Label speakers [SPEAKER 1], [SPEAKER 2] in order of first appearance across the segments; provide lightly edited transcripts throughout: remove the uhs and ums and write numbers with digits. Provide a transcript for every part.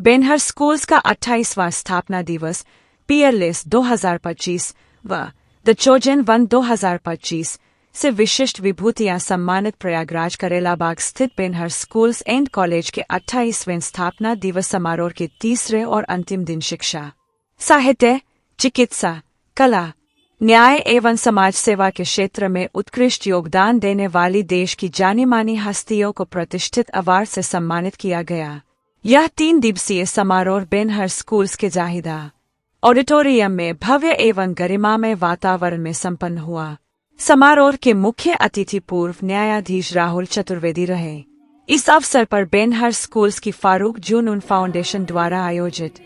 [SPEAKER 1] बेनहर schools का 28वां स्थापना दिवस पीयरलेस 2025 व द चोजन वन 2025 से विशिष्ट विभूतियां सम्मानित प्रयागराज करेलाबाग स्थित बेनहर स्कूल्स एंड कॉलेज के 28वें स्थापना दिवस समारोह के तीसरे और अंतिम दिन शिक्षा, साहित्य, चिकित्सा, कला, न्याय एवं समाज सेवा के क्षेत्र में उत्कृष्ट योगदान देने वाली देश की जानी मानी हस्तियों को प्रतिष्ठित अवार्ड से सम्मानित किया गया। यह 3 दिवसीय समारोह बेनहर स्कूल्स के जाहिदा ऑडिटोरियम में भव्य एवं गरिमामय वातावरण में संपन्न हुआ। समारोह के मुख्य अतिथि पूर्व न्यायाधीश राहुल चतुर्वेदी रहे। इस अवसर पर बेनहर स्कूल्स की फारूक जुनून फाउंडेशन द्वारा आयोजित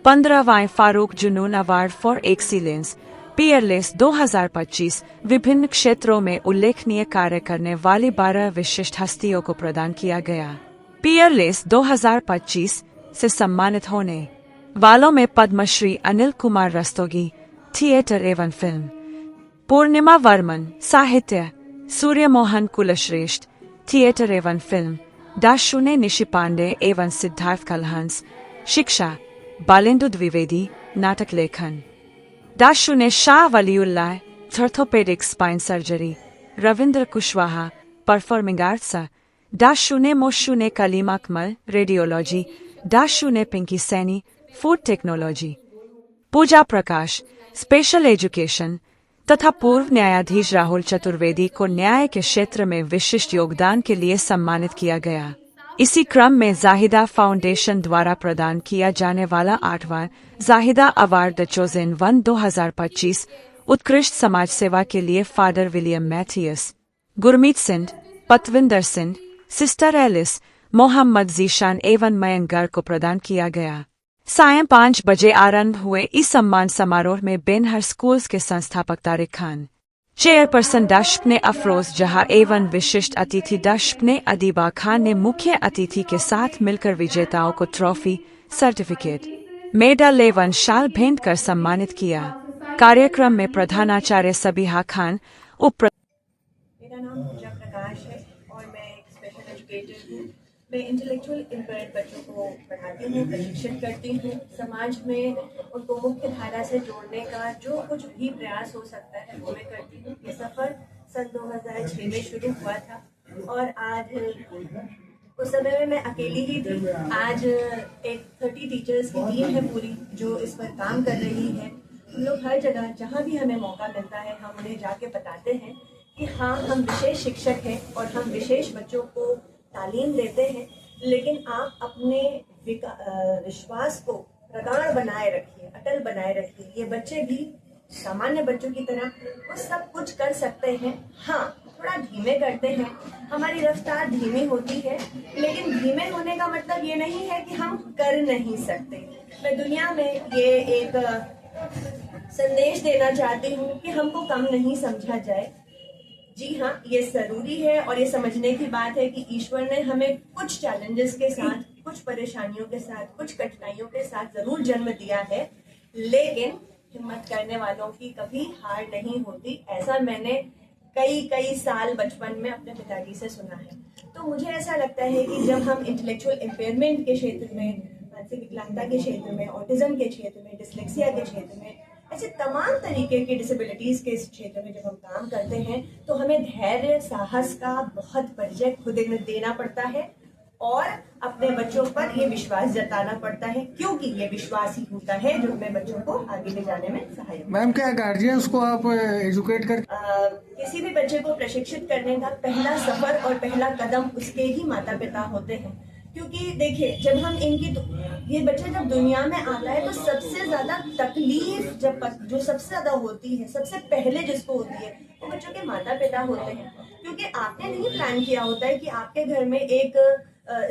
[SPEAKER 1] 15वां फारूक जुनून अवार्ड फॉर एक्सीलेंस पीयरलेस 2025 विभिन्न क्षेत्रों में उल्लेखनीय कार्य करने वाली 12 विशिष्ट हस्तियों को प्रदान किया गया। पीयरलेस 2025 से सम्मानित होने वालों में पद्मश्री अनिल कुमार रस्तोगी, थिएटर एवं फिल्म, पूर्णिमा वर्मन, साहित्य, सूर्य मोहन कुलश्रेष्ठ, थिएटर एवं फिल्म, दाशुने निशि पांडे एवं सिद्धार्थ कलहंस, शिक्षा, बालेंदु द्विवेदी, नाटक लेखन, दाशुने Shah Waliullah, orthopaedic spine surgery, Ravindra Kushwaha, performing arts, दाशुने मोशुने कलीम अकमल, रेडियोलॉजी, दाशुने Pinki Saini, food technology, Pooja Prakash, special education तथा पूर्व न्यायाधीश राहुल चतुर्वेदी को न्याय के क्षेत्र में विशिष्ट योगदान के लिए सम्मानित किया गया। इसी क्रम में जाहिदा फाउंडेशन द्वारा प्रदान किया जाने वाला 8वां Zahida award the chosen one 2025 उत्कृष्ट समाज सेवा के लिए father William Mathias, Gurmeet Singh, Patwinder Singh, sister Alice, Mohammad Zeeshan एवं मयंक गर्ग को प्रदान किया गया। सायं 5 बजे आरंभ हुए इस सम्मान समारोह में बेनहर स्कूल्स के संस्थापक तारिक खान, चेयरपर्सन डश्क ने अफरोज जहां एवं विशिष्ट अतिथि डश्क ने अदीबा खान ने मुख्य अतिथि के साथ मिलकर विजेताओं को ट्रॉफी, सर्टिफिकेट, मेडल एवं शाल भेंट कर सम्मानित किया। कार्यक्रम में प्रधानाचार्य सबिहा खान,
[SPEAKER 2] मेरा नाम पूजा प्रकाश है और मैं एक स्पेशल एजुकेटर हूँ। मैं इंटेलेक्चुअल इम्पेयर्ड बच्चों को पढ़ाती हूँ, प्रशिक्षित करती हूँ। समाज में उनको मुख्य धारा से जोड़ने का जो कुछ भी प्रयास हो सकता है वो मैं करती हूँ। ये सफ़र सन 2006 में शुरू हुआ था और आज उस समय में मैं अकेली ही थी। आज एक 30 टीचर्स की टीम है पूरी जो इस पर काम कर रही है। हम लोग हर जगह जहाँ भी हमें मौका मिलता है हम उन्हें जाके बताते हैं कि हाँ, हम विशेष शिक्षक हैं और हम विशेष बच्चों को तालीम देते हैं, लेकिन आप अपने विश्वास को प्रगाढ़ बनाए रखिए, अटल बनाए रखिए। ये बच्चे भी सामान्य बच्चों की तरह वो सब कुछ कर सकते हैं। हाँ, थोड़ा धीमे करते हैं, हमारी रफ्तार धीमी होती है, लेकिन धीमे होने का मतलब ये नहीं है कि हम कर नहीं सकते। मैं दुनिया में ये एक संदेश देना चाहती हूँ कि हमको कम नहीं समझा जाए। जी हाँ, ये जरूरी है और ये समझने की बात है कि ईश्वर ने हमें कुछ चैलेंजेस के साथ, कुछ परेशानियों के साथ, कुछ कठिनाइयों के साथ जरूर जन्म दिया है, लेकिन हिम्मत करने वालों की कभी हार नहीं होती। ऐसा मैंने कई साल बचपन में अपने पिताजी से सुना है। तो मुझे ऐसा लगता है कि जब हम इंटेलेक्चुअल इम्पेयरमेंट के क्षेत्र में, मानसिक विकलांगता के क्षेत्र में, ऑटिज्म के क्षेत्र में, डिसलेक्सिया के क्षेत्र में, ऐसे तमाम तरीके की डिसेबिलिटीज के इस क्षेत्र में जब हम काम करते हैं तो हमें धैर्य, साहस का बहुत परिचय खुद देना पड़ता है और अपने बच्चों पर ये विश्वास जताना पड़ता है, क्योंकि ये विश्वास ही होता है जो हमें बच्चों को आगे ले जाने में सहायक।
[SPEAKER 3] मैम, क्या गार्जियंस को आप एजुकेट कर
[SPEAKER 2] किसी भी बच्चे को प्रशिक्षित करने का पहला सफर और पहला कदम उसके ही माता पिता होते हैं। क्योंकि देखिए, जब हम ये बच्चा जब दुनिया में आता है तो सबसे ज्यादा तकलीफ जो सबसे ज्यादा होती है, सबसे पहले जिसको होती है, वो बच्चों के माता पिता होते हैं। क्योंकि आपने नहीं प्लान किया होता है कि आपके घर में एक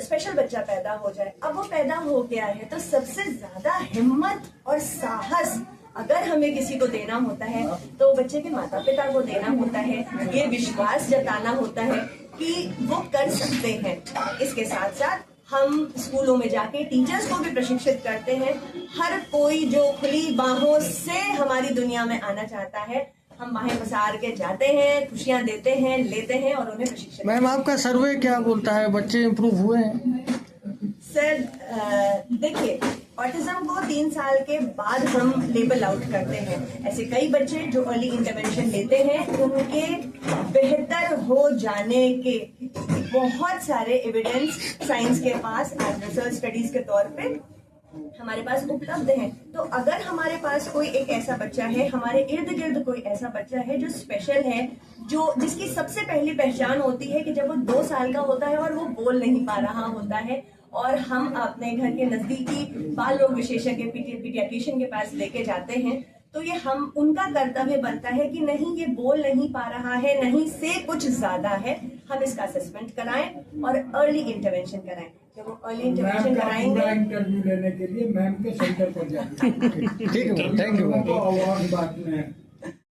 [SPEAKER 2] स्पेशल बच्चा पैदा हो जाए। अब वो पैदा हो गया है तो सबसे ज्यादा हिम्मत और साहस अगर हमें किसी को देना होता है तो बच्चे के माता पिता को देना होता है। ये विश्वास जताना होता है कि वो कर सकते हैं। इसके साथ साथ हम स्कूलों में जाके टीचर्स को भी प्रशिक्षित करते हैं। हर कोई जो खुली बाहों से हमारी दुनिया में आना चाहता है, हम बाहें पसार के जाते हैं, खुशियां देते हैं, लेते हैं और उन्हें प्रशिक्षित।
[SPEAKER 3] मैम, आपका सर्वे क्या बोलता है, बच्चे इम्प्रूव हुए हैं?
[SPEAKER 2] सर देखिए, ऑटिज्म को 3 साल के बाद हम लेबल आउट करते हैं। ऐसे कई बच्चे जो अर्ली इंटरवेंशन लेते हैं उनके बेहतर हो जाने के बहुत सारे एविडेंस साइंस के पास आज रिसर्च स्टडीज के तौर पे हमारे पास उपलब्ध है। तो अगर हमारे पास कोई एक ऐसा बच्चा है, हमारे इर्द गिर्द कोई ऐसा बच्चा है जो स्पेशल है, जो जिसकी सबसे पहली पहचान होती है कि जब वो 2 साल का होता है और वो बोल नहीं पा रहा होता है और हम अपने घर के नजदीकी बाल रोग विशेषज्ञ पीडियाट्रिशियन के पास लेके जाते हैं, तो ये हम उनका कर्तव्य बनता है कि नहीं ये बोल नहीं पा रहा है, नहीं से कुछ ज्यादा है, हम इसका असेसमेंट कराएं और अर्ली इंटरवेंशन कराएं। जब वो अर्ली इंटरवेंशन कराएंगे,
[SPEAKER 4] इंटरव्यू लेने के लिए मैम के सेंटर पर जाए।
[SPEAKER 3] ठीक है, थैंक यू।
[SPEAKER 4] अवार्ड बाद में